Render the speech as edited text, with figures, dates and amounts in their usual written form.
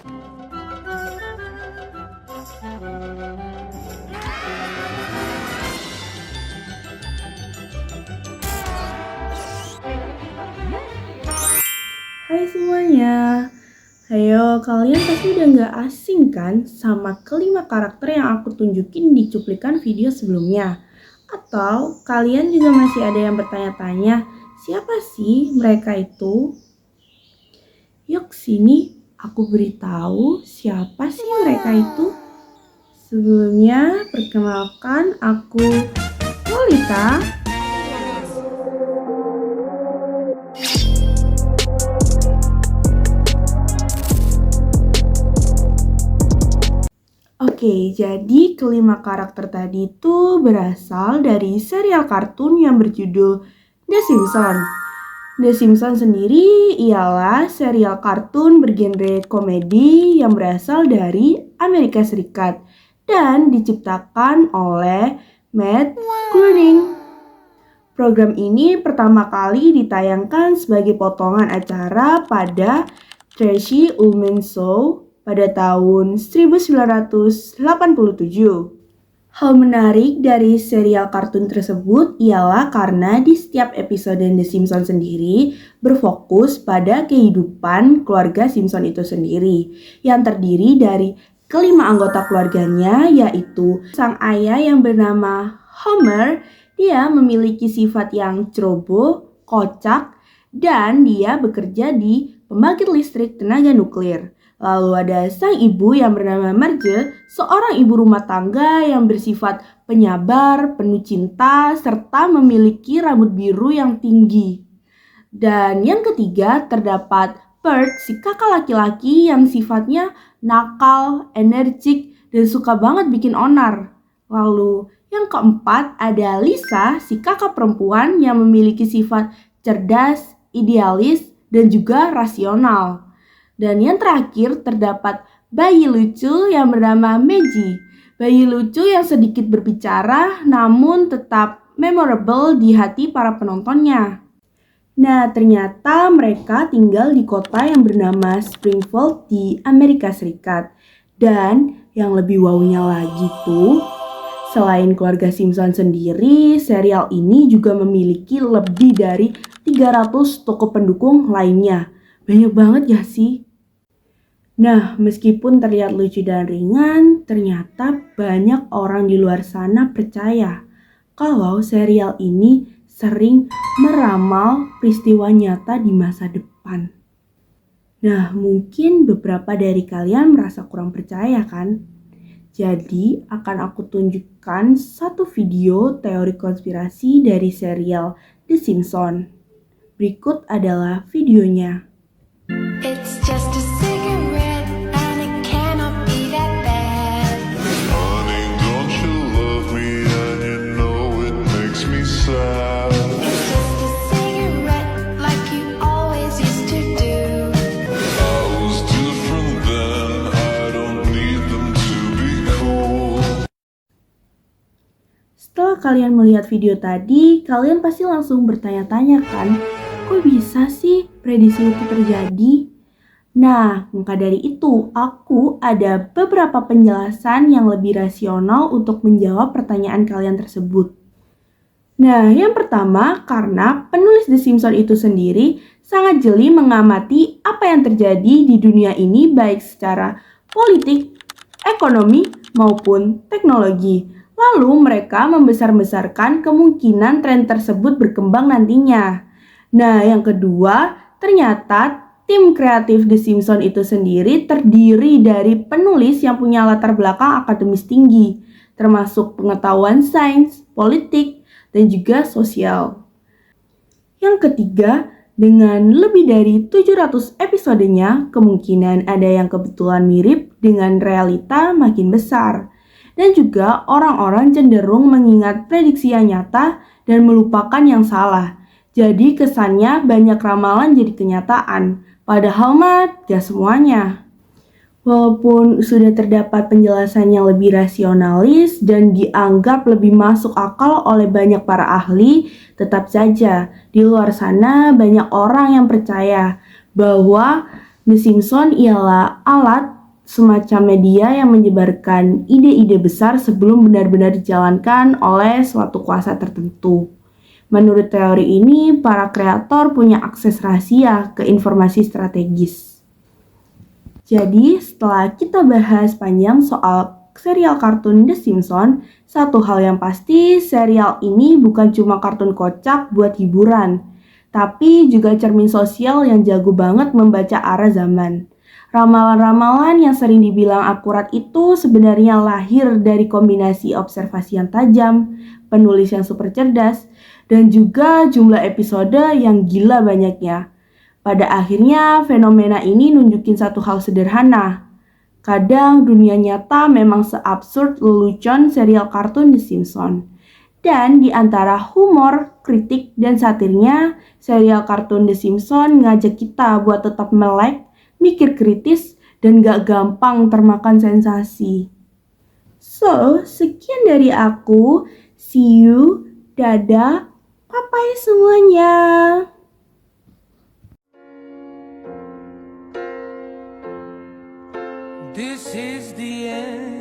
Hai semuanya, ayo kalian pasti udah gak asing kan sama kelima karakter yang aku tunjukin di cuplikan video sebelumnya? Atau kalian juga masih ada yang bertanya-tanya, siapa sih mereka itu? Yuk sini aku beritahu siapa sih mereka itu. Sebelumnya perkenalkan aku Lolita. Oke, jadi kelima karakter tadi itu berasal dari serial kartun yang berjudul The Simpsons. The Simpsons sendiri ialah serial kartun bergenre komedi yang berasal dari Amerika Serikat dan diciptakan oleh Matt Groening. Program ini pertama kali ditayangkan sebagai potongan acara pada Tracey Ullman Show pada tahun 1987. Hal menarik dari serial kartun tersebut ialah karena di setiap episode The Simpsons sendiri berfokus pada kehidupan keluarga Simpson itu sendiri yang terdiri dari kelima anggota keluarganya, yaitu sang ayah yang bernama Homer. Dia memiliki sifat yang ceroboh, kocak, dan dia bekerja di pembangkit listrik tenaga nuklir. Lalu ada sang ibu yang bernama Marge, seorang ibu rumah tangga yang bersifat penyabar, penuh cinta, serta memiliki rambut biru yang tinggi. Dan yang ketiga terdapat Bert, si kakak laki-laki yang sifatnya nakal, energik, dan suka banget bikin onar. Lalu yang keempat ada Lisa, si kakak perempuan yang memiliki sifat cerdas, idealis, dan juga rasional. Dan yang terakhir terdapat bayi lucu yang bernama Maggie. Bayi lucu yang sedikit berbicara namun tetap memorable di hati para penontonnya. Nah, ternyata mereka tinggal di kota yang bernama Springfield di Amerika Serikat. Dan yang lebih wownya lagi tuh, selain keluarga Simpson sendiri, serial ini juga memiliki lebih dari 300 tokoh pendukung lainnya. Banyak banget ya sih? Nah, meskipun terlihat lucu dan ringan, ternyata banyak orang di luar sana percaya kalau serial ini sering meramal peristiwa nyata di masa depan. Nah, mungkin beberapa dari kalian merasa kurang percaya kan? Jadi, akan aku tunjukkan satu video teori konspirasi dari serial The Simpsons. Berikut adalah videonya. It's just a cigarette and it cannot be that bad. Honey, don't you love me and you know it makes me sad. It's just a cigarette like you always used to do. I was different then, I don't need them to be cool. Setelah kalian melihat video tadi, kalian pasti langsung bertanya-tanya kan, kok bisa sih prediksi itu terjadi? Nah, maka dari itu, aku ada beberapa penjelasan yang lebih rasional untuk menjawab pertanyaan kalian tersebut. Nah, yang pertama, karena penulis The Simpsons itu sendiri sangat jeli mengamati apa yang terjadi di dunia ini baik secara politik, ekonomi, maupun teknologi. Lalu mereka membesar-besarkan kemungkinan tren tersebut berkembang nantinya. Nah, yang kedua, ternyata tim kreatif The Simpsons itu sendiri terdiri dari penulis yang punya latar belakang akademis tinggi, termasuk pengetahuan sains, politik, dan juga sosial. Yang ketiga, dengan lebih dari 700 episodenya, kemungkinan ada yang kebetulan mirip dengan realita makin besar. Dan juga orang-orang cenderung mengingat prediksi yang nyata dan melupakan yang salah. Jadi kesannya banyak ramalan jadi kenyataan, padahal mah gak semuanya. Walaupun sudah terdapat penjelasan yang lebih rasionalis dan dianggap lebih masuk akal oleh banyak para ahli, tetap saja di luar sana banyak orang yang percaya bahwa The Simpsons ialah alat semacam media yang menyebarkan ide-ide besar sebelum benar-benar dijalankan oleh suatu kuasa tertentu. Menurut teori ini, para kreator punya akses rahasia ke informasi strategis. Jadi, setelah kita bahas panjang soal serial kartun The Simpsons, satu hal yang pasti, serial ini bukan cuma kartun kocak buat hiburan, tapi juga cermin sosial yang jago banget membaca arah zaman. Ramalan-ramalan yang sering dibilang akurat itu sebenarnya lahir dari kombinasi observasi yang tajam, penulis yang super cerdas, dan juga jumlah episode yang gila banyaknya. Pada akhirnya, fenomena ini nunjukin satu hal sederhana. Kadang dunia nyata memang seabsurd lelucon serial kartun The Simpsons. Dan di antara humor, kritik, dan satirnya, serial kartun The Simpsons ngajak kita buat tetap melek, mikir kritis, dan gak gampang termakan sensasi. So, sekian dari aku. See you. Dadah. Bye-bye semuanya. This is the end.